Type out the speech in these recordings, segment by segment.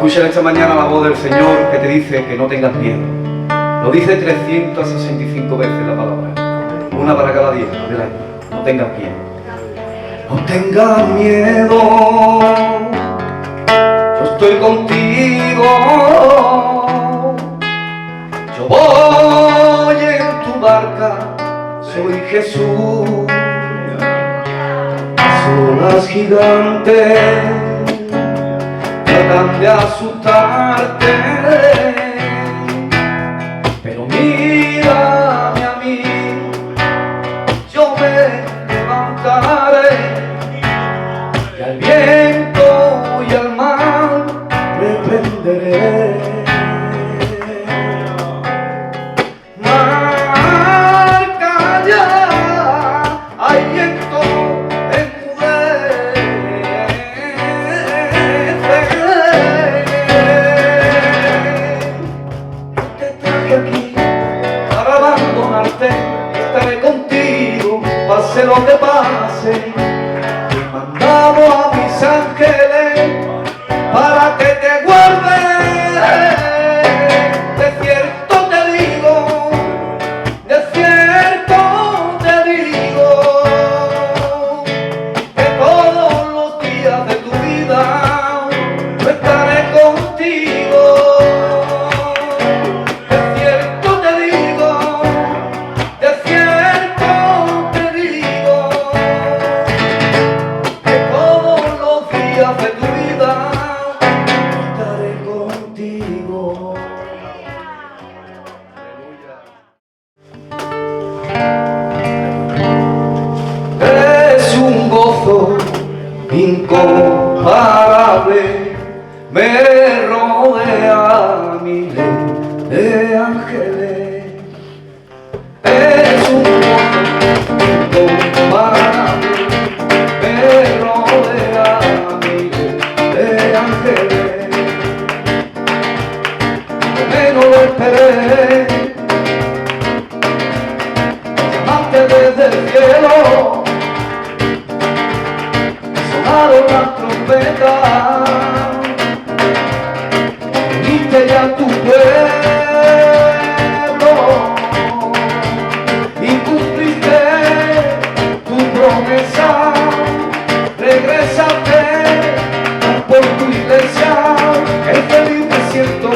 Escuchen esta mañana la voz del Señor que te dice que no tengas miedo. Lo dice 365 veces la palabra. Una para cada día del año. No tengas miedo. No tengas miedo. Yo estoy contigo. Yo voy en tu barca. Soy Jesús. Las olas gigantes tratan de asustarte, pero mírame a mí, yo me levantaré, y al viento y al mar reprenderé. Marca ya, hay viento. Estaré contigo, pase lo que pase. He mandado a mis ángeles para que te guarden. De cierto te digo, de cierto te digo, que todos los días de tu vida yo estaré contigo. Es un gozo incomparable, me rodea miles de ángeles. Es un gozo incomparable, me rodea miles de ángeles. Lo menos lo esperé, desde el cielo sonaron las trompetas, uniste ya tu pueblo y cumpliste tu promesa. Regresaste por tu iglesia, el feliz me siento,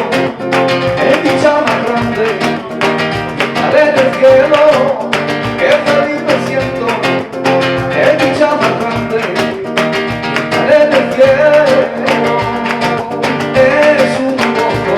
en dicha más grande, estaré en el cielo. Qué feliz me siento, qué dicha más grande, estaré en el cielo. Es un gozo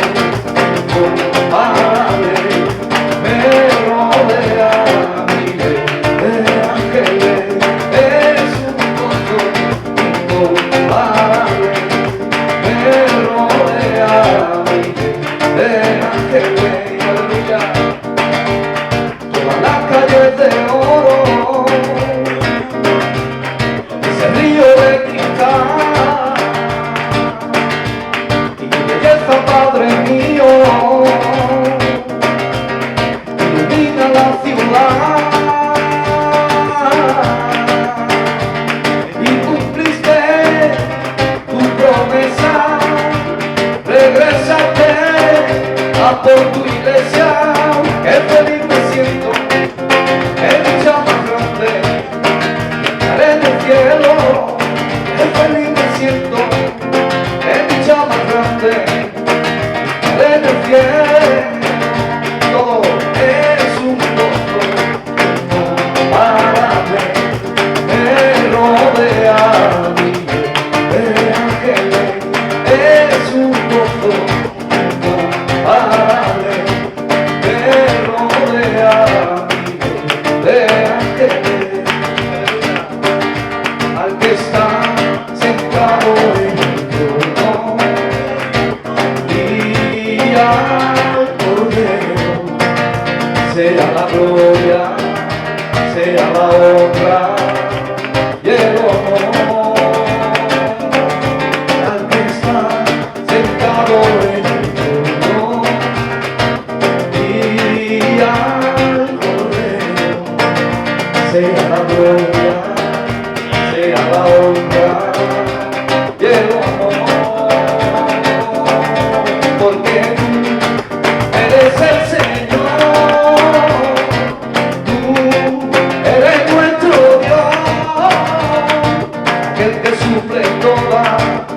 suple toda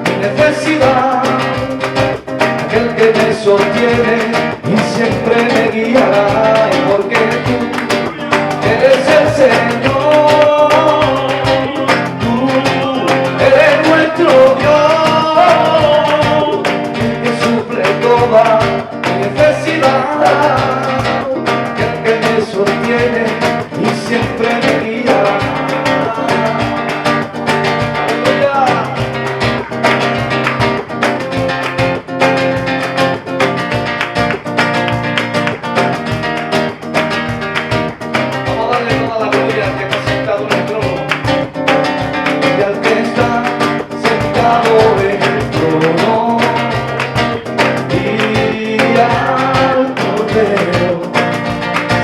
mi necesidad, aquel que me sostiene y siempre me guiará, y porque tú eres el Señor, tú eres nuestro Dios, que suple toda mi necesidad, aquel que me sostiene y siempre me guiará.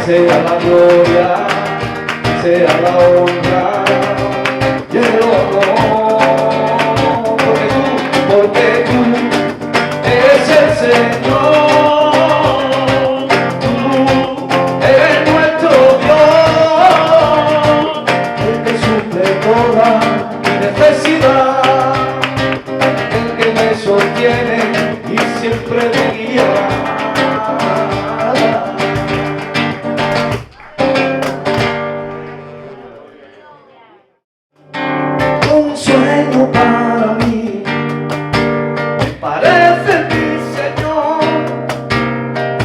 Sea la gloria, sea la honra y el honor, porque tú eres el Señor, tú eres nuestro Dios, el que suple toda mi necesidad, el que me sostiene y siempre me guiará. Para mí, me parece mi Señor,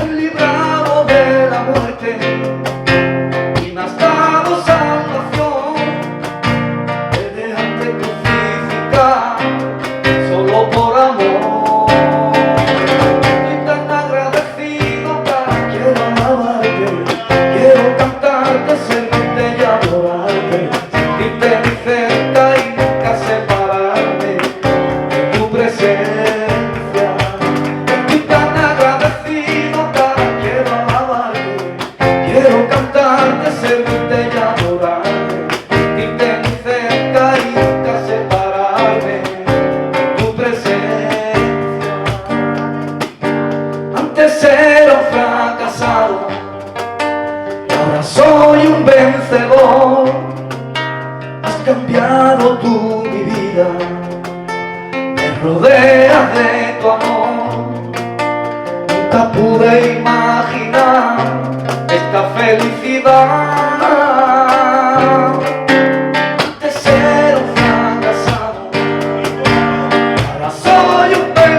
el librado de la muerte y me has dado salvación, te dejaste crucificar solo por amor. Estoy tan agradecido que quiero alabarte, quiero cantarte, servirte y adorarte, sentirte mi cerca y era un fracasado y ahora soy un vencedor. Has cambiado tú mi vida, me rodeas de tu amor. Nunca pude imaginar esta felicidad. Antes era un fracasado, ahora soy un vencedor.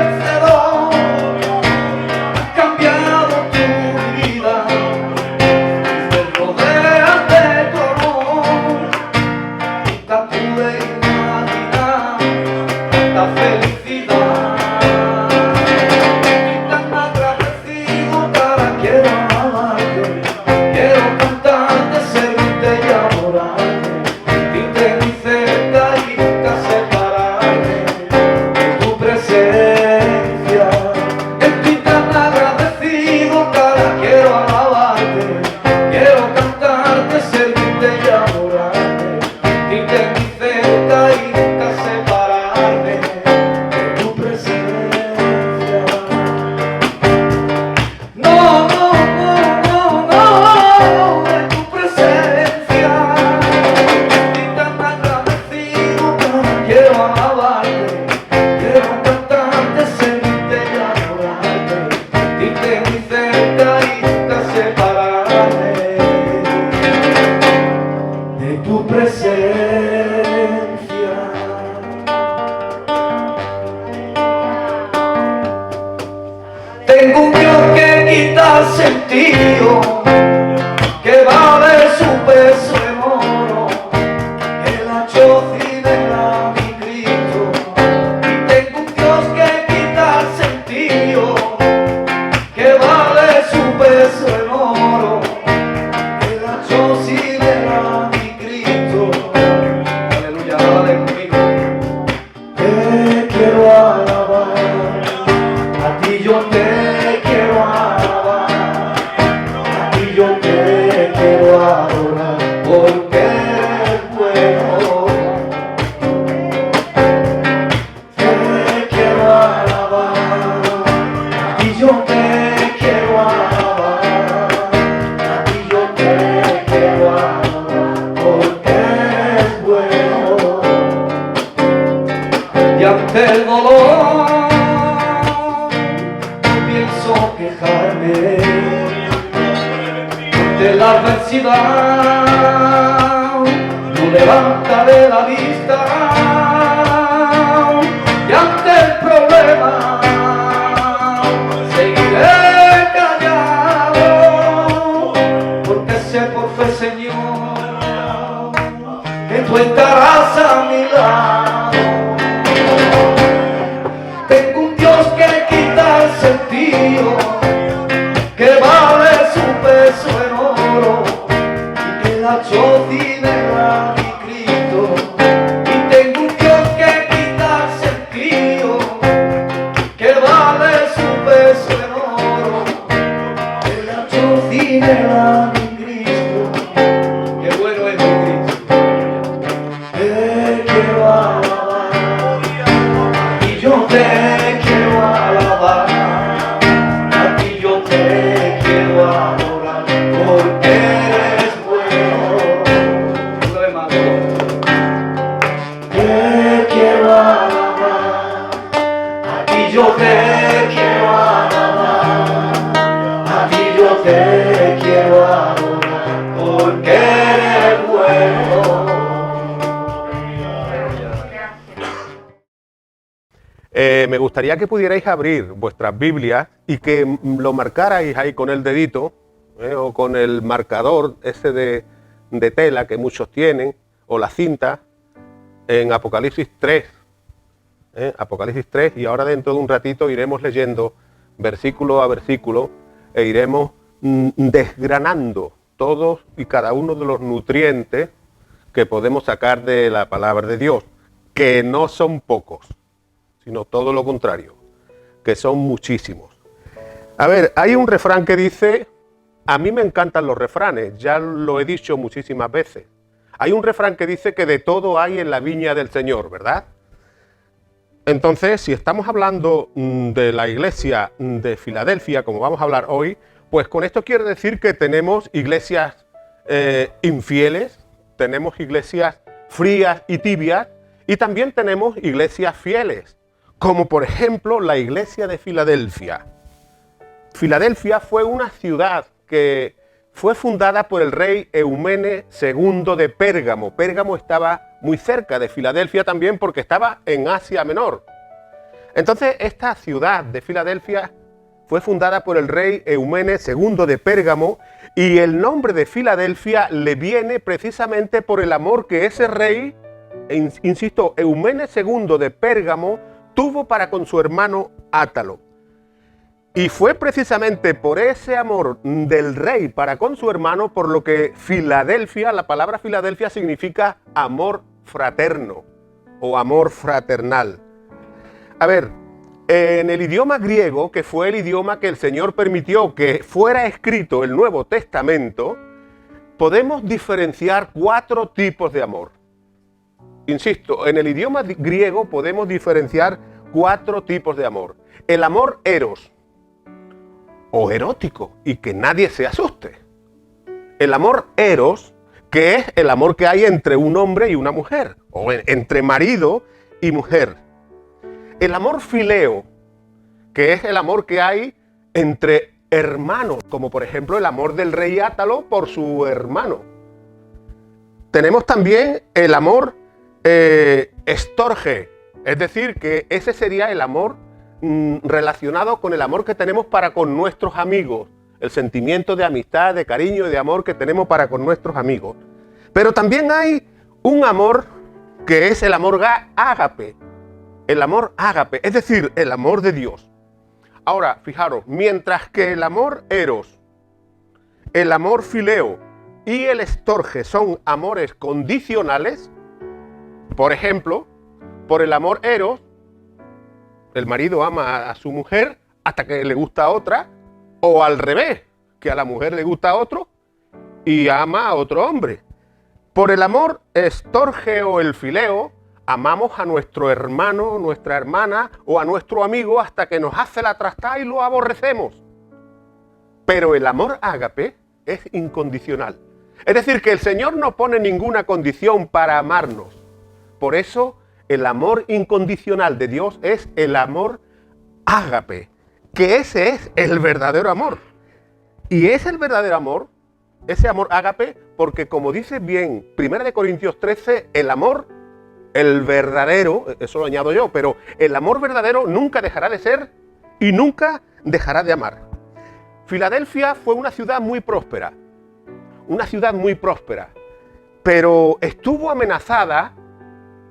y ante el dolor pienso quejarme de la adversidad, no levantaré la vista y ante el problema seguiré callado, porque sé por fe, Señor, que tú estarás a mi lado. Tengo un Dios que quita el sentido, que vale su peso en oro y que la chocina mi Cristo. Y tengo un Dios que quita el sentido, que vale su peso en oro, que la chocina mi Cristo. Qué bueno es mi Cristo. Te quiero alabar y yo te quiero alabar. Me gustaría que pudierais abrir vuestras Biblias y que lo marcarais ahí con el dedito o con el marcador ese de tela que muchos tienen, o la cinta, en Apocalipsis 3. Apocalipsis 3, y ahora dentro de un ratito iremos leyendo versículo a versículo e iremos desgranando todos y cada uno de los nutrientes que podemos sacar de la palabra de Dios, que no son pocos, sino todo lo contrario, que son muchísimos. A ver, hay un refrán que dice, a mí me encantan los refranes, ya lo he dicho muchísimas veces. Hay un refrán que dice que de todo hay en la viña del Señor, ¿verdad? Entonces, si estamos hablando de la iglesia de Filadelfia, como vamos a hablar hoy, pues con esto quiere decir que tenemos iglesias infieles, tenemos iglesias frías y tibias, y también tenemos iglesias fieles, como por ejemplo la iglesia de Filadelfia. Filadelfia fue una ciudad que fue fundada por el rey Eumene II de Pérgamo. Pérgamo estaba muy cerca de Filadelfia también porque estaba en Asia Menor. Entonces esta ciudad de Filadelfia fue fundada por el rey Eumene II de Pérgamo, y el nombre de Filadelfia le viene precisamente por el amor que ese rey, insisto, Eumene II de Pérgamo, tuvo para con su hermano Átalo. Y fue precisamente por ese amor del rey para con su hermano por lo que Filadelfia, la palabra Filadelfia significa amor fraterno o amor fraternal. A ver, en el idioma griego, que fue el idioma que el Señor permitió que fuera escrito el Nuevo Testamento, podemos diferenciar 4 tipos de amor. Insisto, en el idioma griego podemos diferenciar 4 tipos de amor. El amor eros, o erótico, y que nadie se asuste. El amor eros, que es el amor que hay entre un hombre y una mujer, o entre marido y mujer. El amor fileo, que es el amor que hay entre hermanos, como por ejemplo el amor del rey Átalo por su hermano. Tenemos también el amor estorge, es decir, que ese sería el amor relacionado con el amor que tenemos para con nuestros amigos, el sentimiento de amistad, de cariño y de amor que tenemos para con nuestros amigos. Pero también hay un amor que es el amor ágape, es decir, el amor de Dios. Ahora, fijaros, mientras que el amor eros, el amor fileo y el estorge son amores condicionales, por ejemplo, por el amor eros, el marido ama a su mujer hasta que le gusta a otra, o al revés, que a la mujer le gusta a otro y ama a otro hombre. Por el amor estorge o el fileo, amamos a nuestro hermano, nuestra hermana o a nuestro amigo hasta que nos hace la trastada y lo aborrecemos. Pero el amor ágape es incondicional. Es decir, que el Señor no pone ninguna condición para amarnos. Por eso el amor incondicional de Dios es el amor ágape, que ese es el verdadero amor. Y es el verdadero amor, ese amor ágape, porque como dice bien 1 Corintios 13, el amor, el verdadero, eso lo añado yo, pero el amor verdadero nunca dejará de ser y nunca dejará de amar. Filadelfia fue una ciudad muy próspera, pero estuvo amenazada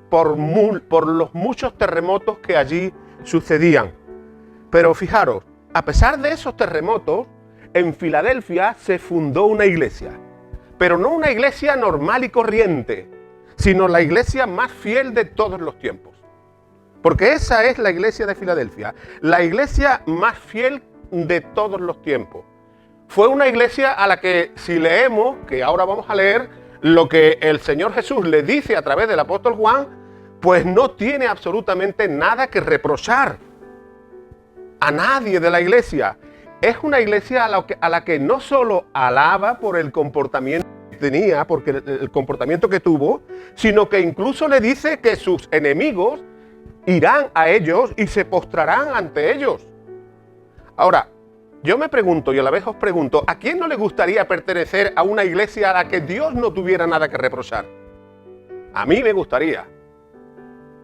por los muchos terremotos que allí sucedían. Pero fijaros, a pesar de esos terremotos, en Filadelfia se fundó una iglesia, pero no una iglesia normal y corriente, sino la iglesia más fiel de todos los tiempos. Porque esa es la iglesia de Filadelfia, la iglesia más fiel de todos los tiempos. Fue una iglesia a la que, si leemos, que ahora vamos a leer, lo que el Señor Jesús le dice a través del apóstol Juan, pues no tiene absolutamente nada que reprochar a nadie de la iglesia. Es una iglesia a la que no solo alaba por el comportamiento que tenía, porque el comportamiento que tuvo, sino que incluso le dice que sus enemigos irán a ellos y se postrarán ante ellos. Ahora, yo me pregunto y a la vez os pregunto, ¿a quién no le gustaría pertenecer a una iglesia a la que Dios no tuviera nada que reprochar? A mí me gustaría.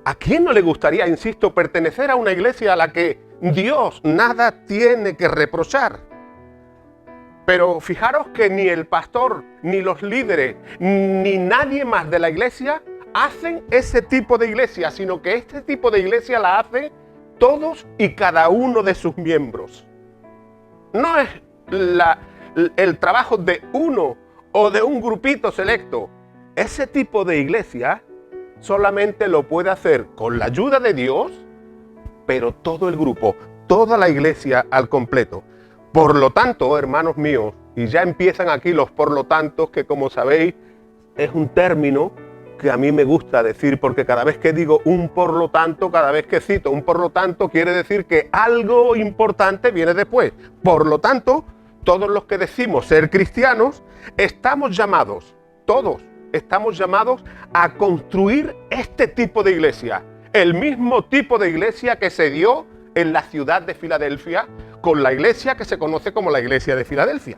¿A quién no le gustaría, insisto, pertenecer a una iglesia a la que Dios nada tiene que reprochar? Pero fijaros que ni el pastor, ni los líderes, ni nadie más de la iglesia hacen ese tipo de iglesia, sino que este tipo de iglesia la hacen todos y cada uno de sus miembros. No es el trabajo de uno o de un grupito selecto. Ese tipo de iglesia solamente lo puede hacer con la ayuda de Dios, pero todo el grupo, toda la iglesia al completo. Por lo tanto, hermanos míos, y ya empiezan aquí los por lo tantos, que como sabéis es un término que a mí me gusta decir, porque cada vez que digo un por lo tanto, cada vez que cito un por lo tanto, quiere decir que algo importante viene después. Por lo tanto, todos los que decimos ser cristianos, estamos llamados, todos estamos llamados a construir este tipo de iglesia, el mismo tipo de iglesia que se dio en la ciudad de Filadelfia, con la iglesia que se conoce como la iglesia de Filadelfia.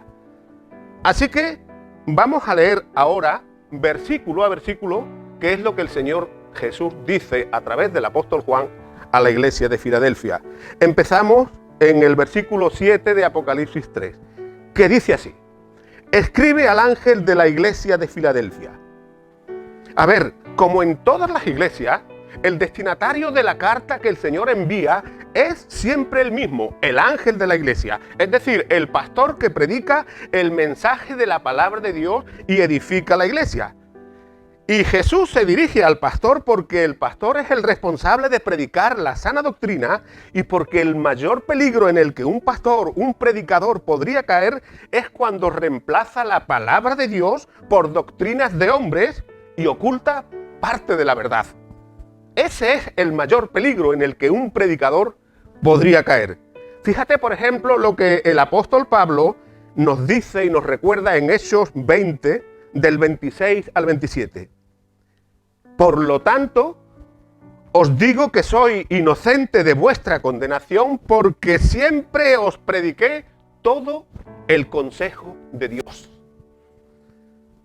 Así que vamos a leer ahora, versículo a versículo, qué es lo que el Señor Jesús dice a través del apóstol Juan a la iglesia de Filadelfia. Empezamos en el versículo 7 de Apocalipsis 3, que dice así: escribe al ángel de la iglesia de Filadelfia. A ver, como en todas las iglesias, el destinatario de la carta que el Señor envía es siempre el mismo, el ángel de la iglesia, es decir, el pastor que predica el mensaje de la palabra de Dios y edifica la iglesia. Y Jesús se dirige al pastor porque el pastor es el responsable de predicar la sana doctrina y porque el mayor peligro en el que un pastor, un predicador podría caer es cuando reemplaza la palabra de Dios por doctrinas de hombres y oculta parte de la verdad. Ese es el mayor peligro en el que un predicador podría caer. Fíjate, por ejemplo, lo que el apóstol Pablo nos dice y nos recuerda en Hechos 20, del 26 al 27. Por lo tanto, os digo que soy inocente de vuestra condenación porque siempre os prediqué todo el consejo de Dios.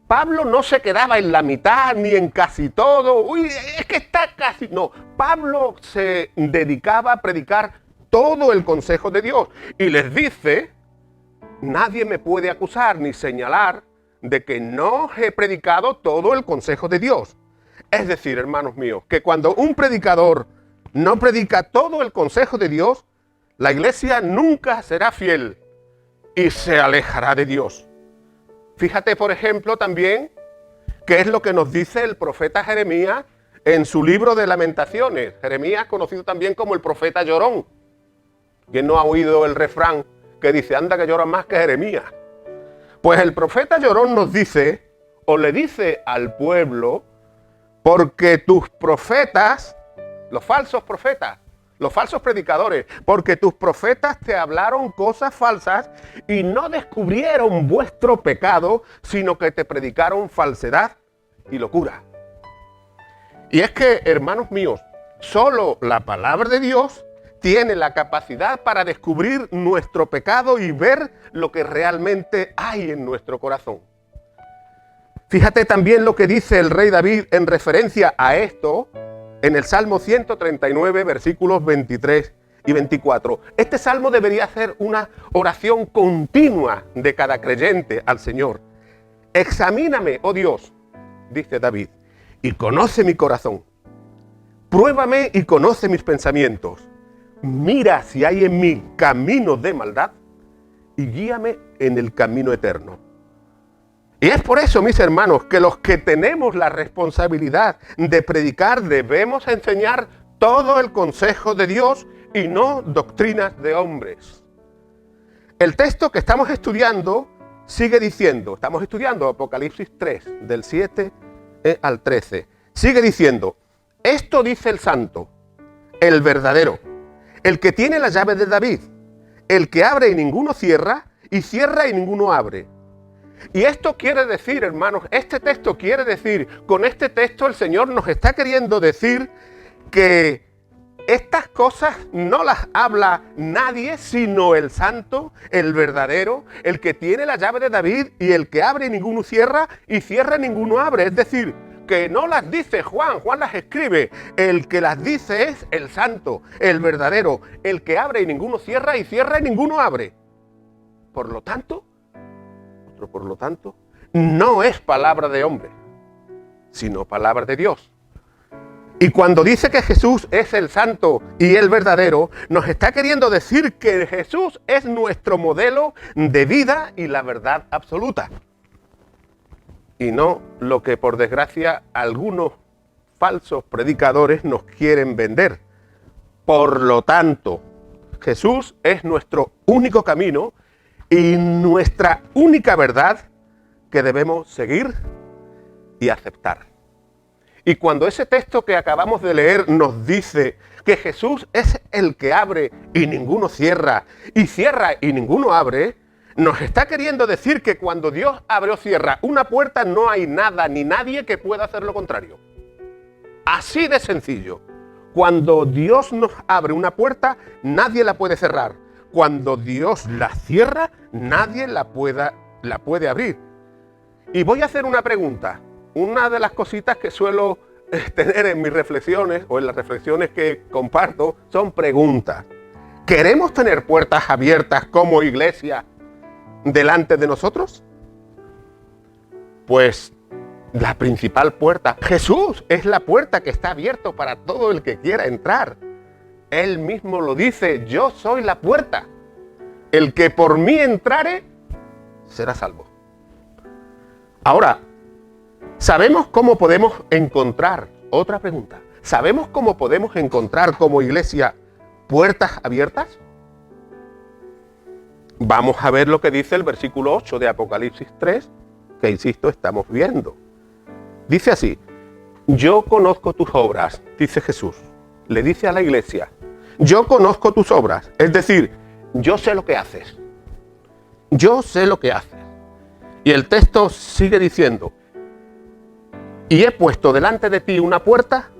Pablo no se quedaba en la mitad ni en casi todo. Uy, es que está casi... No, Pablo se dedicaba a predicar todo el consejo de Dios. Y les dice, nadie me puede acusar ni señalar de que no he predicado todo el consejo de Dios. Es decir, hermanos míos, que cuando un predicador no predica todo el consejo de Dios, la iglesia nunca será fiel y se alejará de Dios. Fíjate, por ejemplo, también qué es lo que nos dice el profeta Jeremías en su libro de Lamentaciones. Jeremías, conocido también como el profeta llorón. ¿Quién no ha oído el refrán que dice, anda que llora más que Jeremías? Pues el profeta llorón nos dice, o le dice al pueblo, porque tus profetas, los falsos profetas, los falsos predicadores, porque tus profetas te hablaron cosas falsas y no descubrieron vuestro pecado, sino que te predicaron falsedad y locura. Y es que, hermanos míos, solo la palabra de Dios tiene la capacidad para descubrir nuestro pecado y ver lo que realmente hay en nuestro corazón. Fíjate también lo que dice el rey David en referencia a esto en el Salmo 139, versículos 23 y 24. Este salmo debería ser una oración continua de cada creyente al Señor. Examíname, oh Dios, dice David, y conoce mi corazón. Pruébame y conoce mis pensamientos. Mira si hay en mí caminos de maldad y guíame en el camino eterno. Y es por eso, mis hermanos, que los que tenemos la responsabilidad de predicar debemos enseñar todo el consejo de Dios y no doctrinas de hombres. El texto que estamos estudiando sigue diciendo, estamos estudiando Apocalipsis 3, del 7 al 13. Sigue diciendo, esto dice el santo, el verdadero, el que tiene la llave de David, el que abre y ninguno cierra, y cierra y ninguno abre. Y esto quiere decir, hermanos, este texto quiere decir, con este texto el Señor nos está queriendo decir que estas cosas no las habla nadie sino el santo, el verdadero, el que tiene la llave de David y el que abre y ninguno cierra y cierra y ninguno abre. Es decir, que no las dice Juan, Juan las escribe. El que las dice es el santo, el verdadero, el que abre y ninguno cierra y cierra y ninguno abre. Por lo tanto, no es palabra de hombre, sino palabra de Dios. Y cuando dice que Jesús es el santo y el verdadero, nos está queriendo decir que Jesús es nuestro modelo de vida y la verdad absoluta. Y no lo que por desgracia algunos falsos predicadores nos quieren vender. Por lo tanto, Jesús es nuestro único camino y nuestra única verdad que debemos seguir y aceptar. Y cuando ese texto que acabamos de leer nos dice que Jesús es el que abre y ninguno cierra, y cierra y ninguno abre, nos está queriendo decir que cuando Dios abre o cierra una puerta no hay nada ni nadie que pueda hacer lo contrario. Así de sencillo. Cuando Dios nos abre una puerta, nadie la puede cerrar. Cuando Dios la cierra, nadie la puede abrir. Y voy a hacer una pregunta. Una de las cositas que suelo tener en mis reflexiones o en las reflexiones que comparto son preguntas. ¿Queremos tener puertas abiertas como iglesia delante de nosotros? Pues la principal puerta, Jesús es la puerta que está abierta para todo el que quiera entrar. Él mismo lo dice, yo soy la puerta. El que por mí entrare, será salvo. Ahora, ¿sabemos cómo podemos encontrar? Otra pregunta. ¿Sabemos cómo podemos encontrar como iglesia puertas abiertas? Vamos a ver lo que dice el versículo 8 de Apocalipsis 3, que insisto, estamos viendo. Dice así, yo conozco tus obras, dice Jesús. Le dice a la iglesia, yo conozco tus obras, es decir, yo sé lo que haces. Yo sé lo que haces. Y el texto sigue diciendo, y he puesto delante de ti una puerta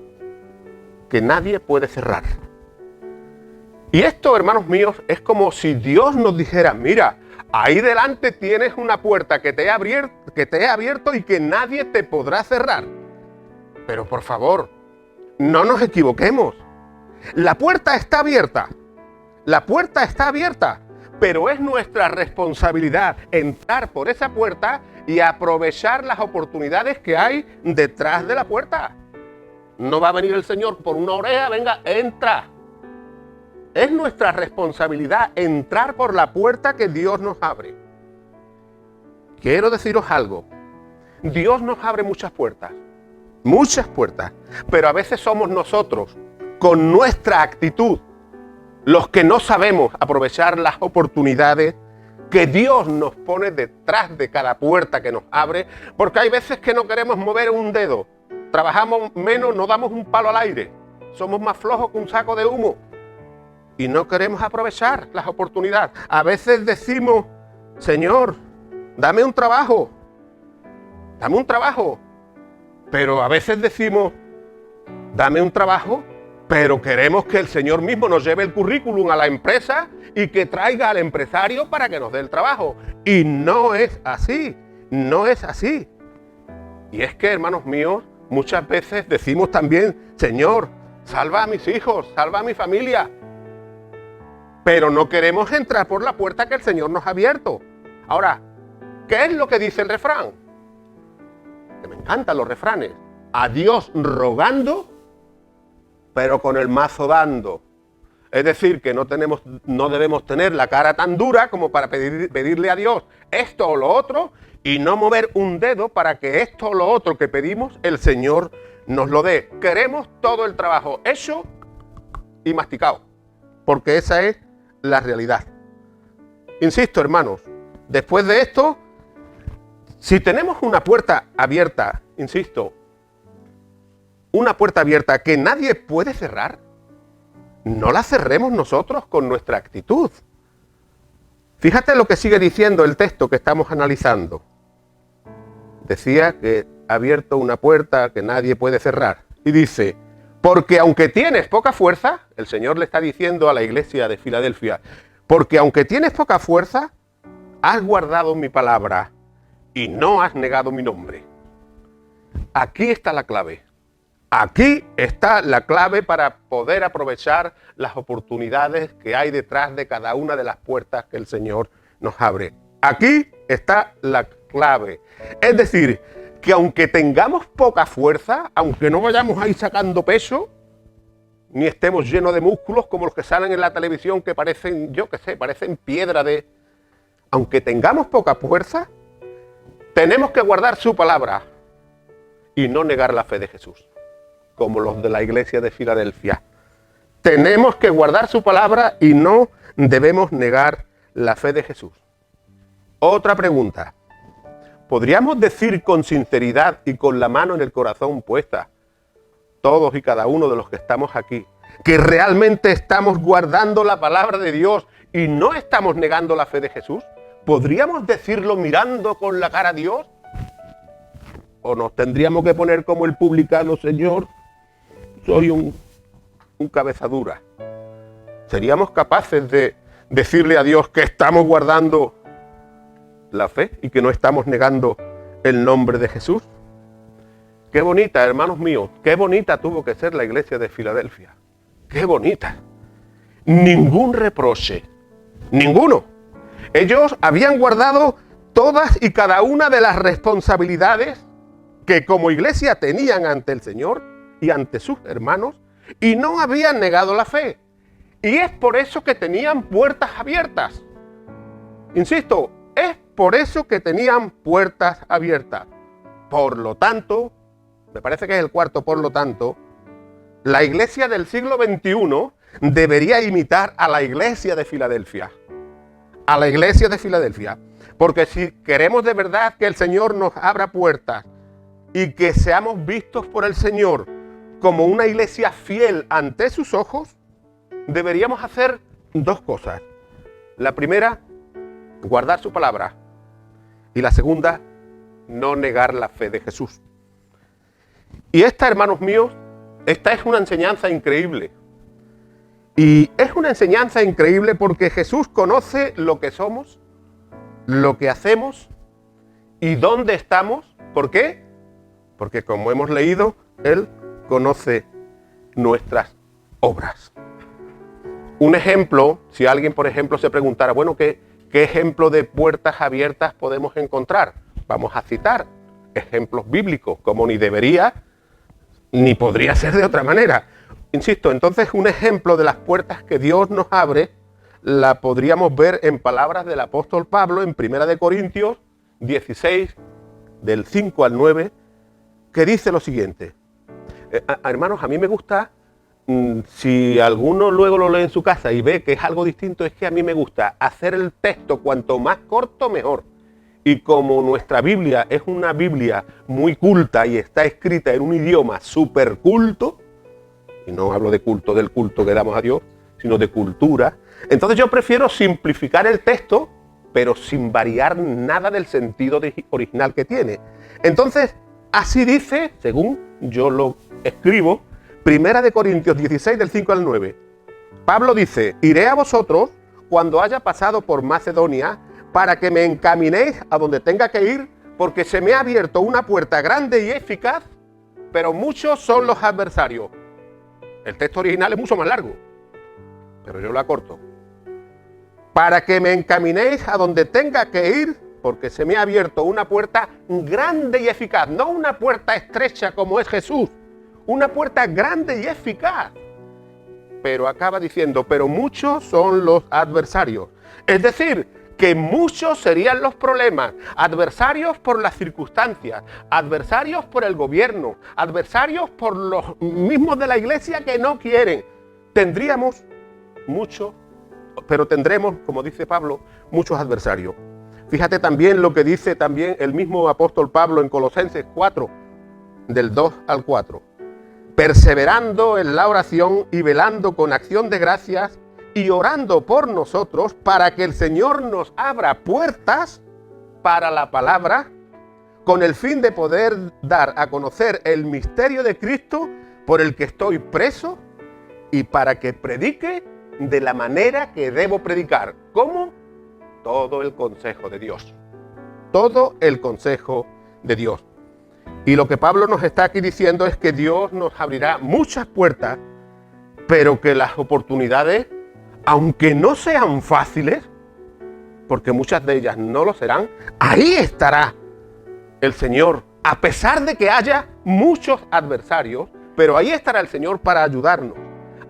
que nadie puede cerrar. Y esto, hermanos míos, es como si Dios nos dijera, mira, ahí delante tienes una puerta que te he abierto y que nadie te podrá cerrar. Pero por favor, no nos equivoquemos. La puerta está abierta. La puerta está abierta. Pero es nuestra responsabilidad entrar por esa puerta y aprovechar las oportunidades que hay detrás de la puerta. No va a venir el Señor por una oreja, venga, entra. Es nuestra responsabilidad entrar por la puerta que Dios nos abre. Quiero deciros algo. Dios nos abre muchas puertas, pero a veces somos nosotros, con nuestra actitud, los que no sabemos aprovechar las oportunidades que Dios nos pone detrás de cada puerta que nos abre, porque hay veces que no queremos mover un dedo, trabajamos menos, no damos un palo al aire, somos más flojos que un saco de humo y no queremos aprovechar las oportunidades. A veces decimos, Señor, dame un trabajo, pero a veces decimos, dame un trabajo, pero queremos que el Señor mismo nos lleve el currículum a la empresa y que traiga al empresario para que nos dé el trabajo. Y no es así, no es así. Y es que, hermanos míos, muchas veces decimos también, Señor, salva a mis hijos, salva a mi familia. Pero no queremos entrar por la puerta que el Señor nos ha abierto. Ahora, ¿qué es lo que dice el refrán? Que me encantan los refranes. A Dios rogando, pero con el mazo dando. Es decir, que no debemos tener la cara tan dura como para pedirle a Dios esto o lo otro y no mover un dedo para que esto o lo otro que pedimos el Señor nos lo dé. Queremos todo el trabajo hecho y masticado, porque esa es la realidad. Insisto, hermanos, después de esto, si tenemos una puerta abierta, insisto, una puerta abierta que nadie puede cerrar, no la cerremos nosotros con nuestra actitud. Fíjate lo que sigue diciendo el texto que estamos analizando. Decía que ha abierto una puerta que nadie puede cerrar. Y dice, porque aunque tienes poca fuerza, el Señor le está diciendo a la iglesia de Filadelfia, porque aunque tienes poca fuerza, has guardado mi palabra y no has negado mi nombre. Aquí está la clave. Aquí está la clave para poder aprovechar las oportunidades que hay detrás de cada una de las puertas que el Señor nos abre. Aquí está la clave. Es decir, que aunque tengamos poca fuerza, aunque no vayamos a ir sacando peso, ni estemos llenos de músculos como los que salen en la televisión que parecen, yo qué sé, parecen piedra de... Aunque tengamos poca fuerza, tenemos que guardar su palabra y no negar la fe de Jesús, como los de la iglesia de Filadelfia. Tenemos que guardar su palabra y no debemos negar la fe de Jesús. Otra pregunta. ¿Podríamos decir con sinceridad y con la mano en el corazón puesta, todos y cada uno de los que estamos aquí, que realmente estamos guardando la palabra de Dios y no estamos negando la fe de Jesús? ¿Podríamos decirlo mirando con la cara a Dios? ¿O nos tendríamos que poner como el publicano, Señor, soy un cabeza dura? ¿Seríamos capaces de decirle a Dios que estamos guardando la fe y que no estamos negando el nombre de Jesús? Qué bonita, hermanos míos, qué bonita tuvo que ser la iglesia de Filadelfia. Qué bonita. Ningún reproche, ninguno. Ellos habían guardado todas y cada una de las responsabilidades que como iglesia tenían ante el Señor y ante sus hermanos, y no habían negado la fe. Y es por eso que tenían puertas abiertas. Insisto, es por eso que tenían puertas abiertas. Por lo tanto, me parece que es el cuarto por lo tanto, la iglesia del siglo XXI debería imitar a la iglesia de Filadelfia. A la iglesia de Filadelfia. Porque si queremos de verdad que el Señor nos abra puertas y que seamos vistos por el Señor como una iglesia fiel ante sus ojos, deberíamos hacer dos cosas. La primera, guardar su palabra. Y la segunda, no negar la fe de Jesús. Y esta, hermanos míos, esta es una enseñanza increíble. Y es una enseñanza increíble porque Jesús conoce lo que somos, lo que hacemos y dónde estamos. ¿Por qué? Porque como hemos leído, Él conoce nuestras obras. Un ejemplo, si alguien, por ejemplo, se preguntara, bueno, ¿qué ejemplo de puertas abiertas podemos encontrar? Vamos a citar ejemplos bíblicos, como ni debería, ni podría ser de otra manera. Insisto, entonces un ejemplo de las puertas que Dios nos abre, la podríamos ver en palabras del apóstol Pablo en 1 Corintios 16, del 5 al 9, que dice lo siguiente. Hermanos, a mí me gusta, si alguno luego lo lee en su casa y ve que es algo distinto, es que a mí me gusta hacer el texto cuanto más corto mejor. Y como nuestra Biblia es una Biblia muy culta y está escrita en un idioma súper culto, y no hablo de culto del culto que damos a Dios, sino de cultura, entonces yo prefiero simplificar el texto, pero sin variar nada del sentido original que tiene. Entonces, así dice, según yo lo escribo, Primera de Corintios 16, del 5 al 9. Pablo dice, iré a vosotros cuando haya pasado por Macedonia, para que me encaminéis a donde tenga que ir, porque se me ha abierto una puerta grande y eficaz, pero muchos son los adversarios. El texto original es mucho más largo, pero yo lo acorto. Para que me encaminéis a donde tenga que ir, porque se me ha abierto una puerta grande y eficaz, no una puerta estrecha como es Jesús, una puerta grande y eficaz. Pero acaba diciendo, pero muchos son los adversarios. Es decir, que muchos serían los problemas, adversarios por las circunstancias, adversarios por el gobierno, adversarios por los mismos de la iglesia que no quieren. Tendríamos muchos, pero tendremos, como dice Pablo, muchos adversarios. Fíjate también lo que dice también el mismo apóstol Pablo en Colosenses 4, del 2 al 4. Perseverando en la oración y velando con acción de gracias y orando por nosotros para que el Señor nos abra puertas para la palabra, con el fin de poder dar a conocer el misterio de Cristo por el que estoy preso, y para que predique de la manera que debo predicar. ¿Cómo? Todo el consejo de Dios. Todo el consejo de Dios. Y lo que Pablo nos está aquí diciendo es que Dios nos abrirá muchas puertas, pero que las oportunidades, aunque no sean fáciles, porque muchas de ellas no lo serán, ahí estará el Señor, a pesar de que haya muchos adversarios, pero ahí estará el Señor para ayudarnos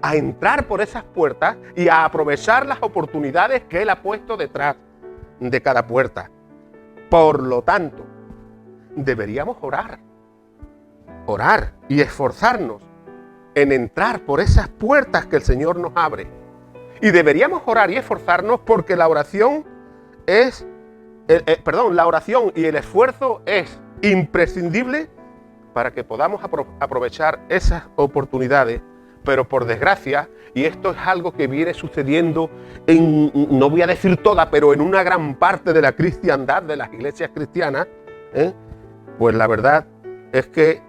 a entrar por esas puertas y a aprovechar las oportunidades que Él ha puesto detrás de cada puerta. Por lo tanto, deberíamos orar y esforzarnos en entrar por esas puertas que el Señor nos abre. Y deberíamos orar y esforzarnos porque la oración la oración y el esfuerzo es imprescindible para que podamos aprovechar esas oportunidades. Pero por desgracia, y esto es algo que viene sucediendo no voy a decir toda, pero en una gran parte de la cristiandad, de las iglesias cristianas, pues la verdad es que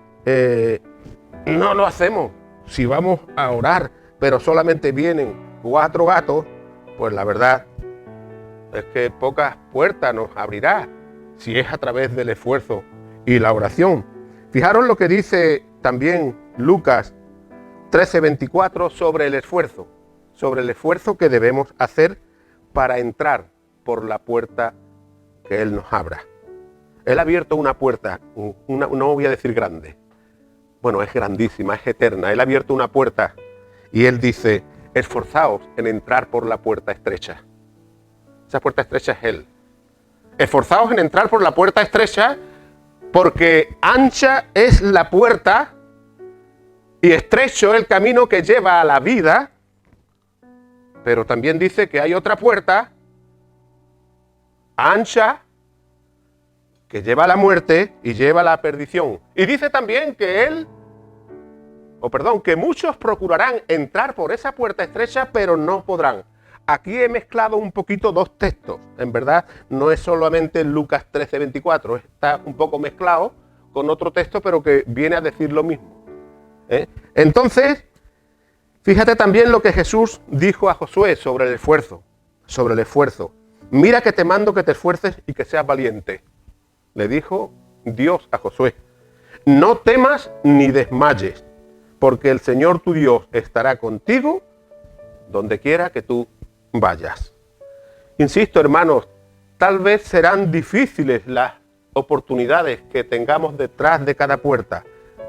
no lo hacemos. Si vamos a orar, pero solamente vienen 4 gatos, pues la verdad es que pocas puertas nos abrirá si es a través del esfuerzo y la oración. Fijaros lo que dice también Lucas 13:24 sobre el esfuerzo que debemos hacer para entrar por la puerta que Él nos abra. Él ha abierto una puerta, no voy a decir grande, bueno, es grandísima, es eterna. Él ha abierto una puerta y Él dice, esforzaos en entrar por la puerta estrecha. Esa puerta estrecha es Él. Esforzaos en entrar por la puerta estrecha, porque ancha es la puerta y estrecho el camino que lleva a la vida, pero también dice que hay otra puerta ancha que lleva a la muerte y lleva a la perdición. Y dice también que que muchos procurarán entrar por esa puerta estrecha, pero no podrán. Aquí he mezclado un poquito 2 textos. En verdad, no es solamente Lucas 13:24, está un poco mezclado con otro texto, pero que viene a decir lo mismo. Entonces, fíjate también lo que Jesús dijo a Josué sobre el esfuerzo. Mira que te mando que te esfuerces y que seas valiente. Le dijo Dios a Josué. No temas ni desmayes, porque el Señor tu Dios estará contigo donde quiera que tú vayas. Insisto, hermanos, tal vez serán difíciles las oportunidades que tengamos detrás de cada puerta,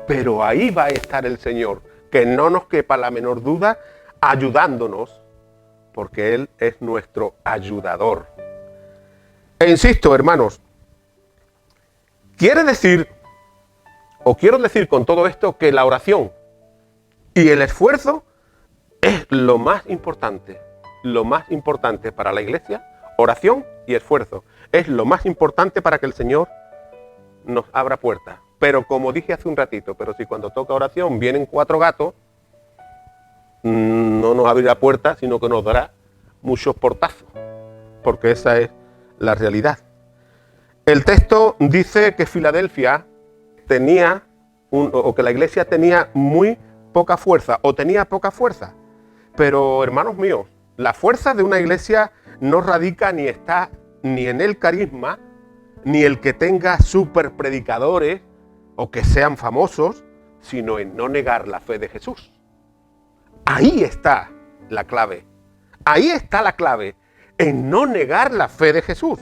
pero ahí va a estar el Señor, que no nos quepa la menor duda, ayudándonos, porque Él es nuestro ayudador. E insisto, hermanos, quiero decir con todo esto que la oración y el esfuerzo es lo más importante para la iglesia. Oración y esfuerzo es lo más importante para que el Señor nos abra puertas. Pero como dije hace un ratito, pero si cuando toca oración vienen 4 gatos, no nos abrirá puertas, sino que nos dará muchos portazos, porque esa es la realidad. El texto dice que Filadelfia tenía, que la iglesia tenía muy poca fuerza o tenía poca fuerza. Pero, hermanos míos, la fuerza de una iglesia no radica ni está ni en el carisma, ni el que tenga super predicadores o que sean famosos, sino en no negar la fe de Jesús. Ahí está la clave. Ahí está la clave, en no negar la fe de Jesús.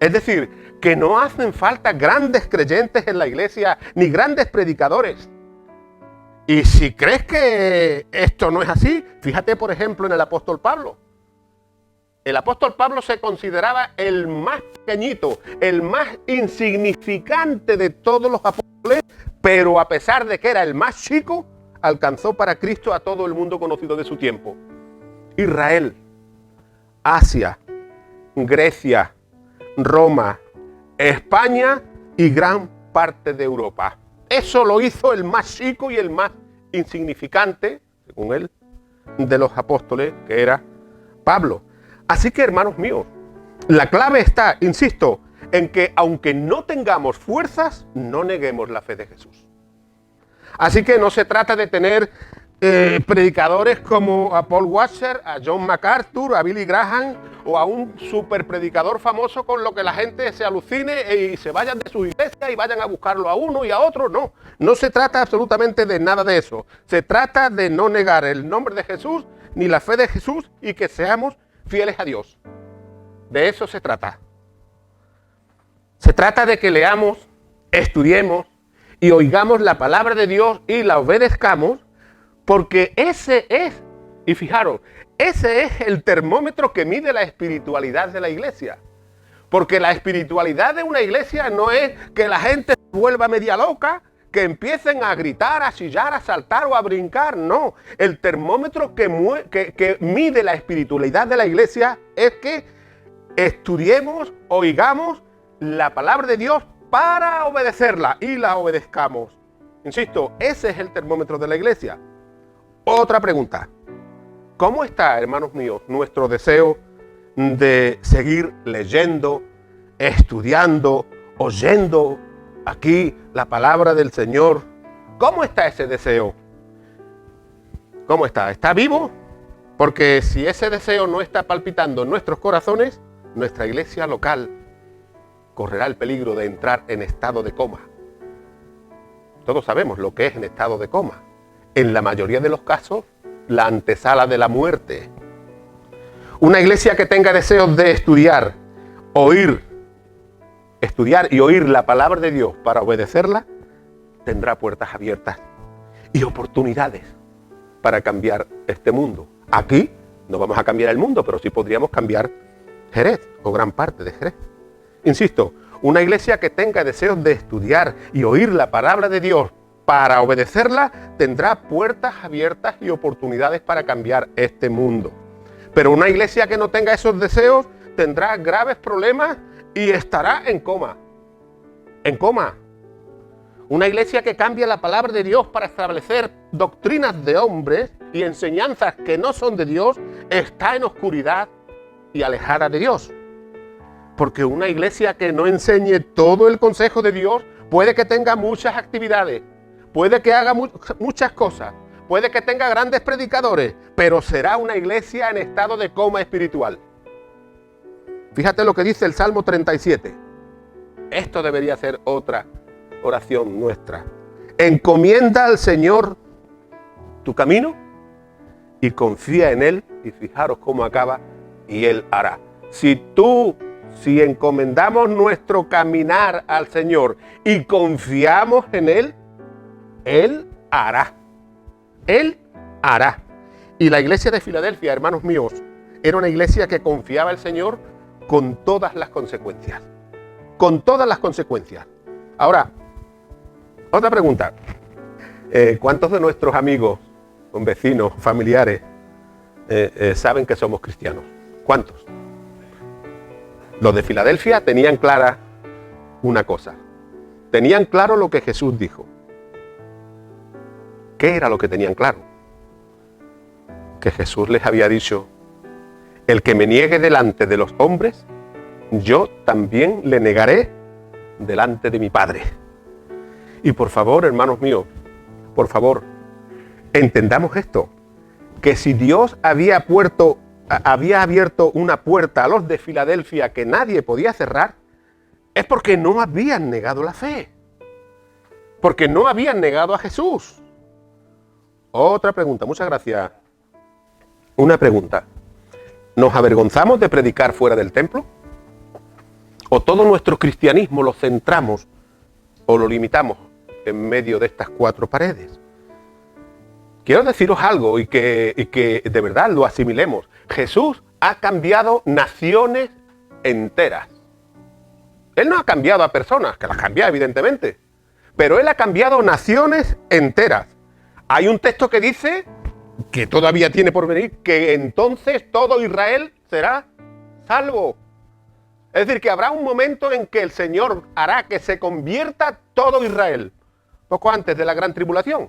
Es decir, que no hacen falta grandes creyentes en la iglesia, ni grandes predicadores. Y si crees que esto no es así, fíjate por ejemplo en el apóstol Pablo. El apóstol Pablo se consideraba el más pequeñito, el más insignificante de todos los apóstoles, pero a pesar de que era el más chico, alcanzó para Cristo a todo el mundo conocido de su tiempo. Israel, Asia, Grecia, Roma, España y gran parte de Europa. Eso lo hizo el más chico y el más insignificante, según él, de los apóstoles, que era Pablo. Así que, hermanos míos, la clave está, insisto, en que aunque no tengamos fuerzas, no neguemos la fe de Jesús. Así que no se trata de tener predicadores como a Paul Washer, a John MacArthur, a Billy Graham o a un super predicador famoso con lo que la gente se alucine y se vayan de su iglesia y vayan a buscarlo a uno y a otro. No, no se trata absolutamente de nada de eso. Se trata de no negar el nombre de Jesús ni la fe de Jesús y que seamos fieles a Dios. De eso se trata. Se trata de que leamos, estudiemos y oigamos la palabra de Dios y la obedezcamos, porque ese es, y fijaros, ese es el termómetro que mide la espiritualidad de la iglesia. Porque la espiritualidad de una iglesia no es que la gente se vuelva media loca, que empiecen a gritar, a chillar, a saltar o a brincar. No, el termómetro que mide la espiritualidad de la iglesia es que estudiemos, oigamos la palabra de Dios para obedecerla y la obedezcamos. Insisto, ese es el termómetro de la iglesia. Otra pregunta. ¿Cómo está, hermanos míos, nuestro deseo de seguir leyendo, estudiando, oyendo aquí la palabra del Señor? ¿Cómo está ese deseo? ¿Cómo está? ¿Está vivo? Porque si ese deseo no está palpitando en nuestros corazones, nuestra iglesia local correrá el peligro de entrar en estado de coma. Todos sabemos lo que es en estado de coma. En la mayoría de los casos, la antesala de la muerte. Una iglesia que tenga deseos de estudiar y oír la palabra de Dios para obedecerla, tendrá puertas abiertas y oportunidades para cambiar este mundo. Aquí no vamos a cambiar el mundo, pero sí podríamos cambiar Jerez o gran parte de Jerez. Insisto, una iglesia que tenga deseos de estudiar y oír la palabra de Dios para obedecerla, tendrá puertas abiertas y oportunidades para cambiar este mundo. Pero una iglesia que no tenga esos deseos, tendrá graves problemas y estará en coma. En coma. Una iglesia que cambia la palabra de Dios para establecer doctrinas de hombres y enseñanzas que no son de Dios, está en oscuridad y alejada de Dios. Porque una iglesia que no enseñe todo el consejo de Dios puede que tenga muchas actividades, puede que haga muchas cosas, puede que tenga grandes predicadores, pero será una iglesia en estado de coma espiritual. Fíjate lo que dice el Salmo 37. Esto debería ser otra oración nuestra. Encomienda al Señor tu camino y confía en Él, y fijaros cómo acaba, y Él hará. Si encomendamos nuestro caminar al Señor y confiamos en Él, Él hará. Él hará. Y la iglesia de Filadelfia, hermanos míos, era una iglesia que confiaba en el Señor con todas las consecuencias. Con todas las consecuencias. Ahora, otra pregunta. ¿Cuántos de nuestros amigos, vecinos, familiares, saben que somos cristianos? ¿Cuántos? Los de Filadelfia tenían clara una cosa. Tenían claro lo que Jesús dijo. ¿Qué era lo que tenían claro? Que Jesús les había dicho: el que me niegue delante de los hombres, yo también le negaré delante de mi Padre. Y por favor, hermanos míos, por favor, entendamos esto, que si Dios había abierto una puerta a los de Filadelfia que nadie podía cerrar, es porque no habían negado la fe, porque no habían negado a Jesús. Otra pregunta, muchas gracias. Una pregunta, ¿nos avergonzamos de predicar fuera del templo? ¿O todo nuestro cristianismo lo centramos o lo limitamos en medio de estas cuatro paredes? Quiero deciros algo y que de verdad lo asimilemos. Jesús ha cambiado naciones enteras. Él no ha cambiado a personas, que las cambia evidentemente, pero Él ha cambiado naciones enteras. Hay un texto que dice, que todavía tiene por venir, que entonces todo Israel será salvo. Es decir, que habrá un momento en que el Señor hará que se convierta todo Israel, poco antes de la gran tribulación.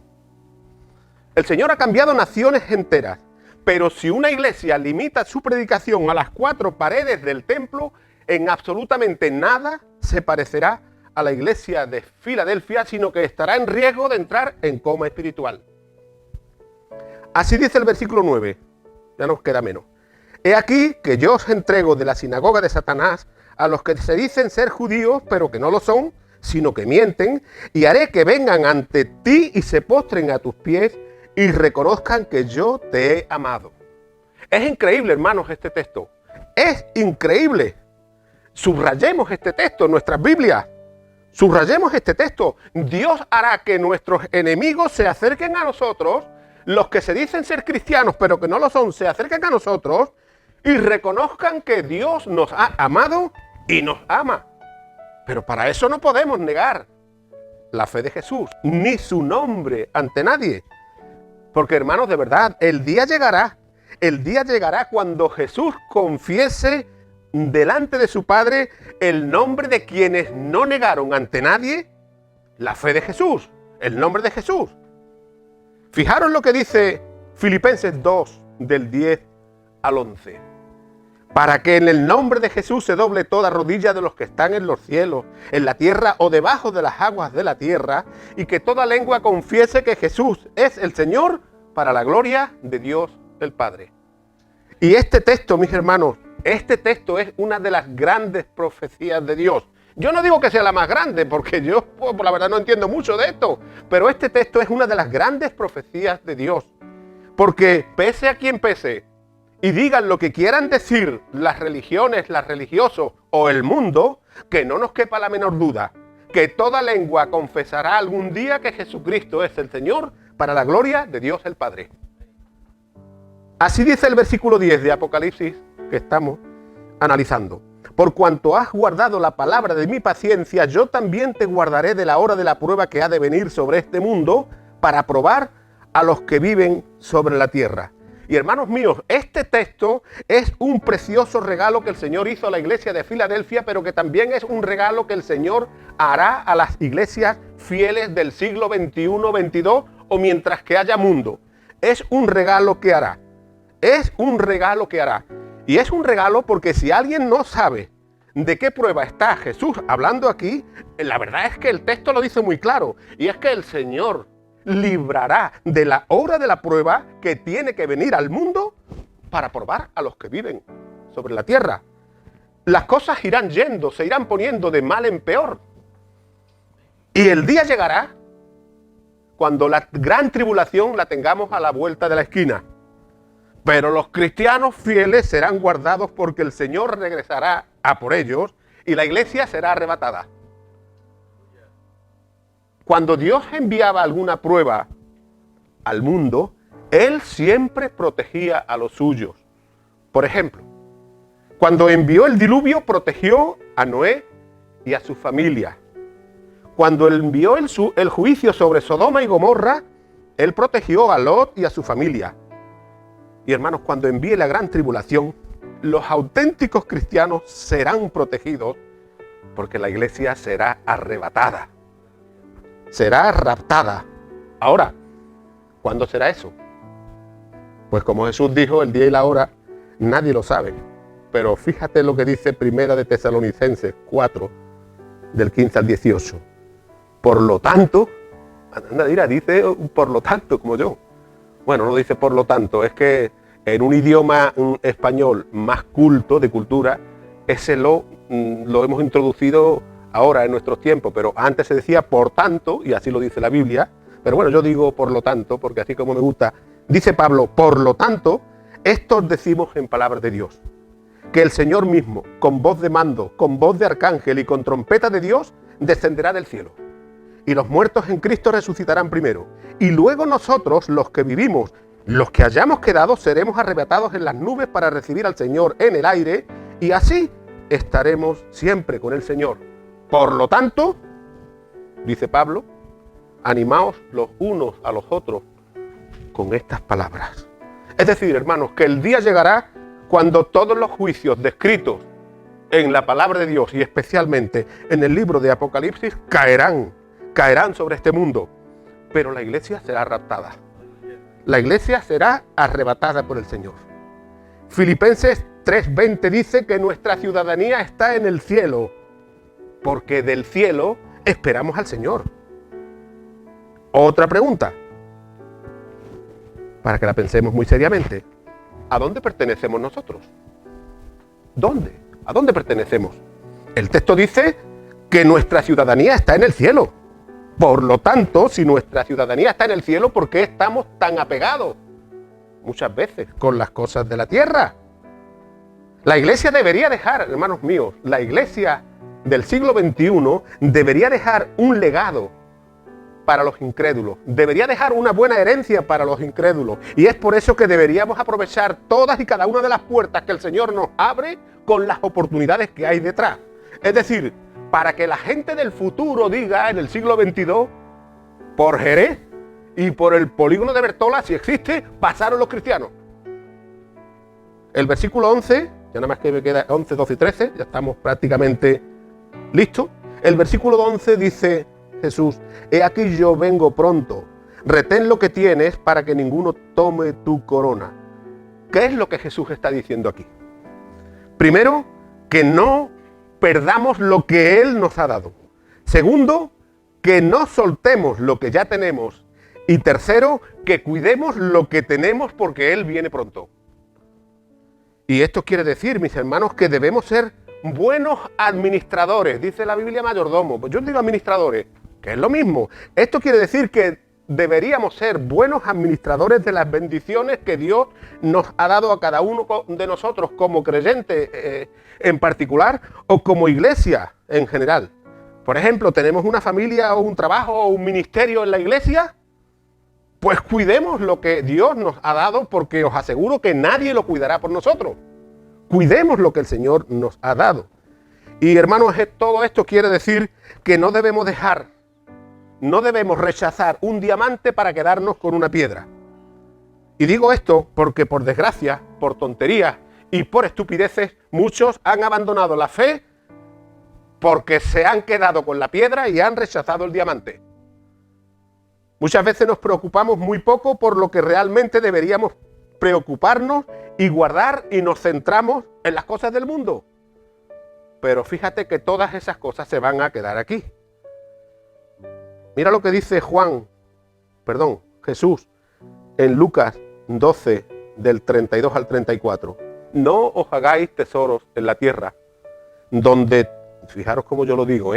El Señor ha cambiado naciones enteras, pero si una iglesia limita su predicación a las cuatro paredes del templo, en absolutamente nada se parecerá a la iglesia de Filadelfia, sino que estará en riesgo de entrar en coma espiritual. Así dice el versículo 9, ya nos queda menos. He aquí que yo os entrego de la sinagoga de Satanás a los que se dicen ser judíos, pero que no lo son, sino que mienten, y haré que vengan ante ti y se postren a tus pies y reconozcan que yo te he amado. Es increíble, hermanos, este texto. Es increíble. Subrayemos este texto en nuestras Biblias. Subrayemos este texto. Dios hará que nuestros enemigos se acerquen a nosotros, los que se dicen ser cristianos, pero que no lo son, se acerquen a nosotros y reconozcan que Dios nos ha amado y nos ama. Pero para eso no podemos negar la fe de Jesús, ni su nombre ante nadie. Porque, hermanos, de verdad, el día llegará cuando Jesús confiese delante de su Padre el nombre de quienes no negaron ante nadie la fe de Jesús, el nombre de Jesús. Fijaros lo que dice Filipenses 2, del 10 al 11. Para que en el nombre de Jesús se doble toda rodilla de los que están en los cielos, en la tierra o debajo de las aguas de la tierra, y que toda lengua confiese que Jesús es el Señor, para la gloria de Dios el Padre. Y este texto, mis hermanos, este texto es una de las grandes profecías de Dios. Yo no digo que sea la más grande, porque yo, pues, la verdad no entiendo mucho de esto, pero este texto es una de las grandes profecías de Dios. Porque pese a quien pese, y digan lo que quieran decir las religiones, los religiosos o el mundo, que no nos quepa la menor duda, que toda lengua confesará algún día que Jesucristo es el Señor, para la gloria de Dios el Padre. Así dice el versículo 10 de Apocalipsis, que estamos analizando. Por cuanto has guardado la palabra de mi paciencia, yo también te guardaré de la hora de la prueba que ha de venir sobre este mundo, para probar a los que viven sobre la tierra. Y hermanos míos, este texto es un precioso regalo que el Señor hizo a la iglesia de Filadelfia, pero que también es un regalo que el Señor hará a las iglesias fieles del siglo XXI, XXII o mientras que haya mundo. Es un regalo que hará. Es un regalo que hará. Y es un regalo porque si alguien no sabe de qué prueba está Jesús hablando aquí, la verdad es que el texto lo dice muy claro. Y es que el Señor librará de la hora de la prueba que tiene que venir al mundo para probar a los que viven sobre la tierra. Las cosas irán yendo, se irán poniendo de mal en peor. Y el día llegará cuando la gran tribulación la tengamos a la vuelta de la esquina. Pero los cristianos fieles serán guardados porque el Señor regresará a por ellos y la iglesia será arrebatada. Cuando Dios enviaba alguna prueba al mundo, Él siempre protegía a los suyos. Por ejemplo, cuando envió el diluvio, protegió a Noé y a su familia. Cuando envió el juicio sobre Sodoma y Gomorra, Él protegió a Lot y a su familia. Y hermanos, cuando envíe la gran tribulación, los auténticos cristianos serán protegidos porque la iglesia será arrebatada. Será raptada. Ahora, ¿cuándo será eso? Pues como Jesús dijo, el día y la hora, nadie lo sabe. Pero fíjate lo que dice Primera de Tesalonicenses 4, del 15 al 18. Por lo tanto, dice por lo tanto, como yo. Bueno, no dice por lo tanto, es que en un idioma español más culto de cultura, ese lo hemos introducido ahora en nuestros tiempos, pero antes se decía por tanto, y así lo dice la Biblia, pero bueno, yo digo por lo tanto, porque así como me gusta, dice Pablo, por lo tanto, esto os decimos en palabras de Dios, que el Señor mismo, con voz de mando, con voz de arcángel y con trompeta de Dios, descenderá del cielo. Y los muertos en Cristo resucitarán primero. Y luego nosotros, los que vivimos, los que hayamos quedado, seremos arrebatados en las nubes para recibir al Señor en el aire, y así estaremos siempre con el Señor. Por lo tanto, dice Pablo, animaos los unos a los otros con estas palabras. Es decir, hermanos, que el día llegará cuando todos los juicios descritos en la palabra de Dios y especialmente en el libro de Apocalipsis caerán sobre este mundo, pero la iglesia será raptada. La iglesia será arrebatada por el Señor. Filipenses 3:20 dice que nuestra ciudadanía está en el cielo, porque del cielo esperamos al Señor. Otra pregunta, para que la pensemos muy seriamente. ¿A dónde pertenecemos nosotros? ¿Dónde? ¿A dónde pertenecemos? El texto dice que nuestra ciudadanía está en el cielo. Por lo tanto, si nuestra ciudadanía está en el cielo, ¿por qué estamos tan apegados muchas veces con las cosas de la tierra? La iglesia debería dejar, hermanos míos, la iglesia del siglo XXI debería dejar un legado para los incrédulos, debería dejar una buena herencia para los incrédulos, y es por eso que deberíamos aprovechar todas y cada una de las puertas que el Señor nos abre con las oportunidades que hay detrás. Es decir, para que la gente del futuro diga en el siglo XXII, por Jerez y por el polígono de Bertola, si existe, pasaron los cristianos. El versículo 11, ya nada más que me queda 11, 12 y 13, ya estamos prácticamente listos. El versículo 11 dice Jesús, he aquí yo vengo pronto, retén lo que tienes para que ninguno tome tu corona. ¿Qué es lo que Jesús está diciendo aquí? Primero, que no perdamos lo que Él nos ha dado. Segundo, que no soltemos lo que ya tenemos. Y tercero, que cuidemos lo que tenemos porque Él viene pronto. Y esto quiere decir, mis hermanos, que debemos ser buenos administradores. Dice la Biblia mayordomo, pues yo digo administradores, que es lo mismo. Esto quiere decir que deberíamos ser buenos administradores de las bendiciones que Dios nos ha dado a cada uno de nosotros como creyente en particular o como iglesia en general. Por ejemplo, tenemos una familia o un trabajo o un ministerio en la iglesia, pues cuidemos lo que Dios nos ha dado porque os aseguro que nadie lo cuidará por nosotros. Cuidemos lo que el Señor nos ha dado. Y hermanos, todo esto quiere decir que no debemos rechazar un diamante para quedarnos con una piedra. Y digo esto porque por desgracia, por tonterías y por estupideces, muchos han abandonado la fe porque se han quedado con la piedra y han rechazado el diamante. Muchas veces nos preocupamos muy poco por lo que realmente deberíamos preocuparnos y guardar, y nos centramos en las cosas del mundo. Pero fíjate que todas esas cosas se van a quedar aquí. Mira lo que dice Jesús en Lucas 12, del 32 al 34. No os hagáis tesoros en la tierra, donde, fijaros cómo yo lo digo,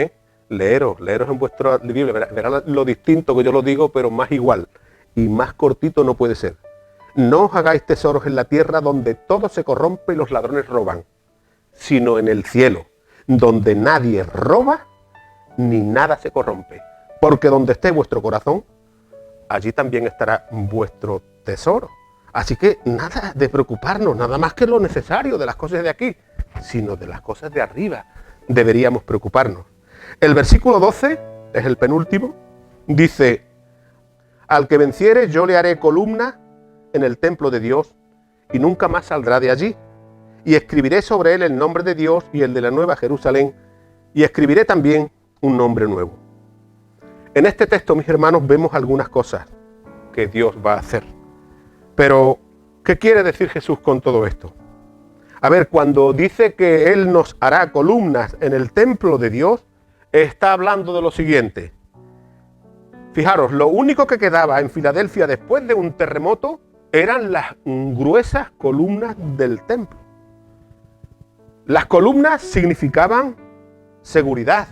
leeros en vuestra Biblia, verán lo distinto que yo lo digo, pero más igual, y más cortito no puede ser. No os hagáis tesoros en la tierra, donde todo se corrompe y los ladrones roban, sino en el cielo, donde nadie roba, ni nada se corrompe. Porque donde esté vuestro corazón, allí también estará vuestro tesoro. Así que nada de preocuparnos, nada más que lo necesario de las cosas de aquí, sino de las cosas de arriba deberíamos preocuparnos. El versículo 12, es el penúltimo, dice, al que venciere yo le haré columna en el templo de Dios y nunca más saldrá de allí. Y escribiré sobre él el nombre de Dios y el de la nueva Jerusalén, y escribiré también un nombre nuevo. En este texto, mis hermanos, vemos algunas cosas que Dios va a hacer. Pero, ¿qué quiere decir Jesús con todo esto? A ver, cuando dice que Él nos hará columnas en el templo de Dios, está hablando de lo siguiente. Fijaros, lo único que quedaba en Filadelfia después de un terremoto eran las gruesas columnas del templo. Las columnas significaban seguridad,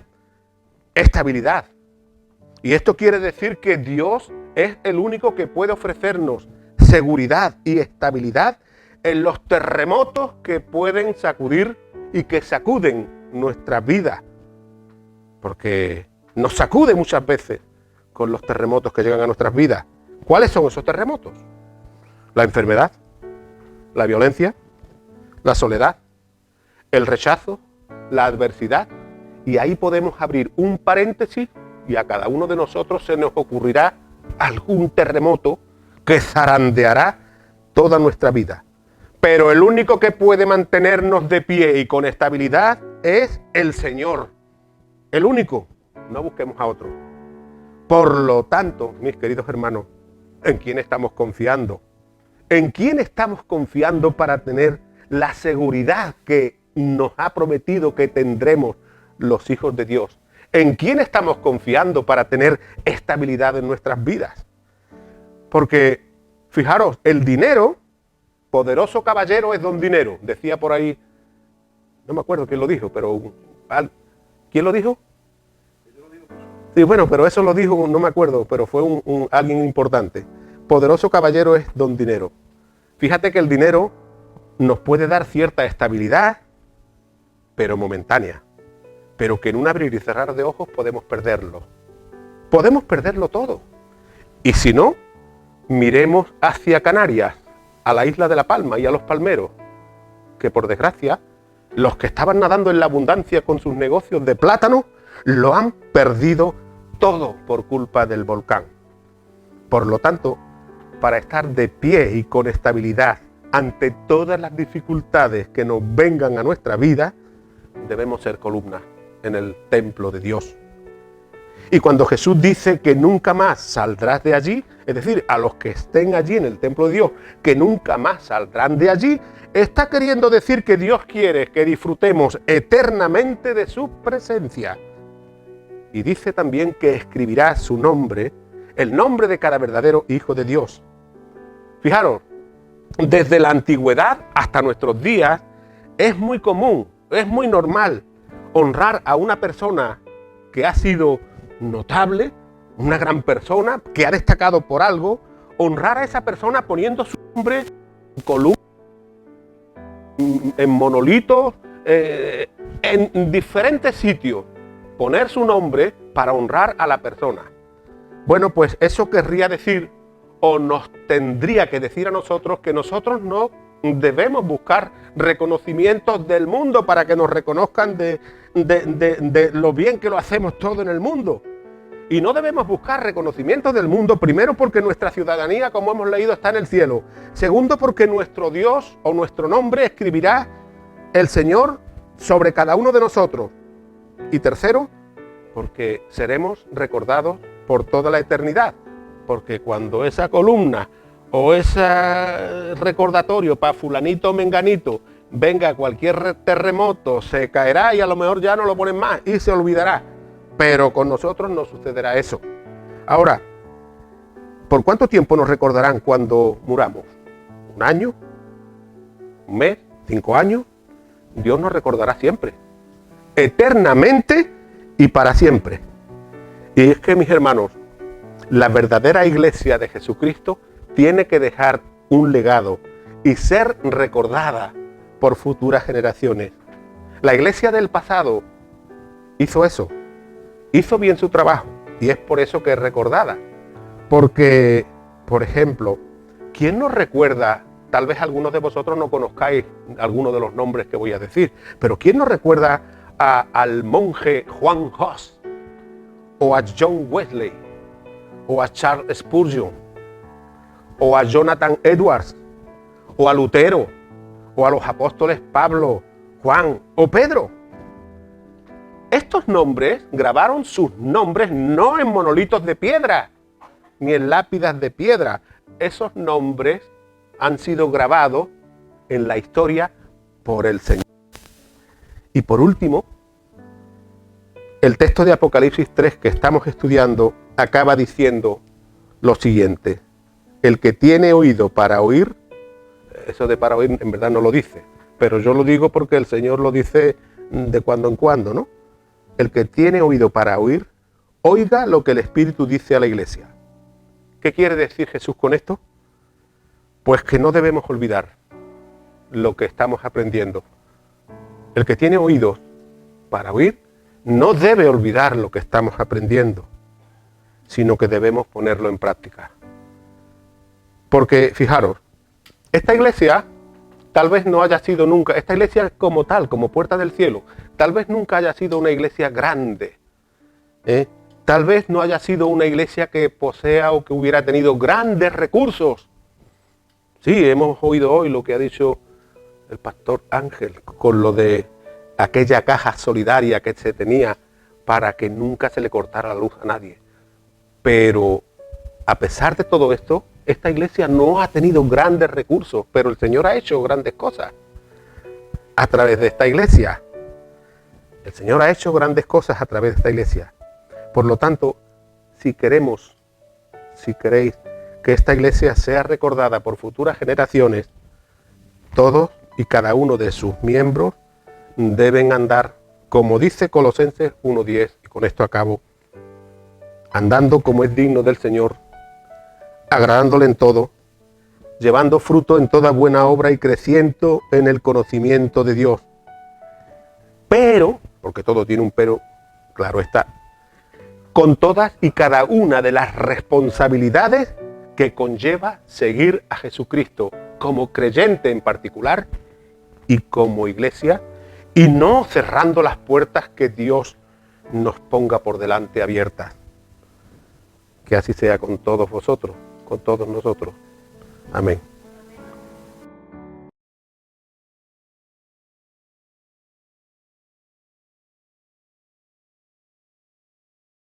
estabilidad. Y esto quiere decir que Dios es el único que puede ofrecernos seguridad y estabilidad en los terremotos que pueden sacudir y que sacuden nuestra vida. Porque nos sacude muchas veces con los terremotos que llegan a nuestras vidas. ¿Cuáles son esos terremotos? La enfermedad, la violencia, la soledad, el rechazo, la adversidad. Y ahí podemos abrir un paréntesis y a cada uno de nosotros se nos ocurrirá algún terremoto que zarandeará toda nuestra vida. Pero el único que puede mantenernos de pie y con estabilidad es el Señor. El único. No busquemos a otro. Por lo tanto, mis queridos hermanos, ¿en quién estamos confiando? ¿En quién estamos confiando para tener la seguridad que nos ha prometido que tendremos los hijos de Dios? ¿En quién estamos confiando para tener estabilidad en nuestras vidas? Porque, fijaros, el dinero, poderoso caballero es don dinero. Decía por ahí, no me acuerdo quién lo dijo, pero ¿quién lo dijo? Sí, bueno, pero eso lo dijo, no me acuerdo, pero fue alguien importante. Poderoso caballero es don dinero. Fíjate que el dinero nos puede dar cierta estabilidad, pero momentánea. Pero que en un abrir y cerrar de ojos podemos perderlo. Podemos perderlo todo. Y si no, miremos hacia Canarias, a la isla de La Palma y a los palmeros, que por desgracia, los que estaban nadando en la abundancia con sus negocios de plátano, lo han perdido todo por culpa del volcán. Por lo tanto, para estar de pie y con estabilidad ante todas las dificultades que nos vengan a nuestra vida, debemos ser columnas en el templo de Dios. Y cuando Jesús dice que nunca más saldrás de allí, es decir, a los que estén allí en el templo de Dios, que nunca más saldrán de allí, está queriendo decir que Dios quiere que disfrutemos eternamente de su presencia. Y dice también que escribirá su nombre, el nombre de cada verdadero hijo de Dios. Fijaros, desde la antigüedad hasta nuestros días es muy común, es muy normal honrar a una persona que ha sido notable, una gran persona que ha destacado por algo, honrar a esa persona poniendo su nombre en columnas, en monolitos, en diferentes sitios, poner su nombre para honrar a la persona. Bueno, pues eso querría decir, o nos tendría que decir a nosotros, que nosotros no debemos buscar reconocimientos del mundo para que nos reconozcan de lo bien que lo hacemos todo en el mundo. Y no debemos buscar reconocimientos del mundo, primero porque nuestra ciudadanía, como hemos leído, está en el cielo. Segundo, porque nuestro Dios o nuestro nombre escribirá el Señor sobre cada uno de nosotros. Y tercero, porque seremos recordados por toda la eternidad. Porque cuando esa columna o ese recordatorio para fulanito o menganito venga cualquier terremoto, se caerá y a lo mejor ya no lo ponen más y se olvidará. Pero con nosotros no sucederá eso. Ahora, ¿por cuánto tiempo nos recordarán cuando muramos? ¿Un año? ¿Un mes? ¿5 años? Dios nos recordará siempre. Eternamente y para siempre. Y es que, mis hermanos, la verdadera iglesia de Jesucristo tiene que dejar un legado y ser recordada por futuras generaciones. La iglesia del pasado hizo eso, hizo bien su trabajo y es por eso que es recordada. Porque, por ejemplo, ¿quién nos recuerda? Tal vez algunos de vosotros no conozcáis algunos de los nombres que voy a decir, pero ¿quién nos recuerda al monje Juan Hus, o a John Wesley, o a Charles Spurgeon, o a Jonathan Edwards, o a Lutero, o a los apóstoles Pablo, Juan o Pedro? Estos nombres grabaron sus nombres no en monolitos de piedra, ni en lápidas de piedra. Esos nombres han sido grabados en la historia por el Señor. Y por último, el texto de Apocalipsis 3 que estamos estudiando acaba diciendo lo siguiente: el que tiene oído para oír, eso de para oír en verdad no lo dice, pero yo lo digo porque el Señor lo dice de cuando en cuando, ¿no? El que tiene oído para oír, oiga lo que el Espíritu dice a la iglesia. ¿Qué quiere decir Jesús con esto? Pues que no debemos olvidar lo que estamos aprendiendo. El que tiene oídos para oír no debe olvidar lo que estamos aprendiendo, sino que debemos ponerlo en práctica. Porque, fijaros, esta iglesia tal vez no haya sido nunca, esta iglesia como tal, como puerta del cielo, tal vez nunca haya sido una iglesia grande, tal vez no haya sido una iglesia que posea o que hubiera tenido grandes recursos. Sí, hemos oído hoy lo que ha dicho el pastor Ángel con lo de aquella caja solidaria que se tenía para que nunca se le cortara la luz a nadie. Pero a pesar de todo esto, esta iglesia no ha tenido grandes recursos, pero el Señor ha hecho grandes cosas a través de esta iglesia. El Señor ha hecho grandes cosas a través de esta iglesia. Por lo tanto, si queréis que esta iglesia sea recordada por futuras generaciones, todos y cada uno de sus miembros deben andar, como dice Colosenses 1:10, y con esto acabo, andando como es digno del Señor, agradándole en todo, llevando fruto en toda buena obra y creciendo en el conocimiento de Dios. Pero, porque todo tiene un pero, claro está, con todas y cada una de las responsabilidades que conlleva seguir a Jesucristo como creyente en particular y como iglesia, y no cerrando las puertas que Dios nos ponga por delante abiertas. Que así sea con todos vosotros, con todos nosotros. Amén.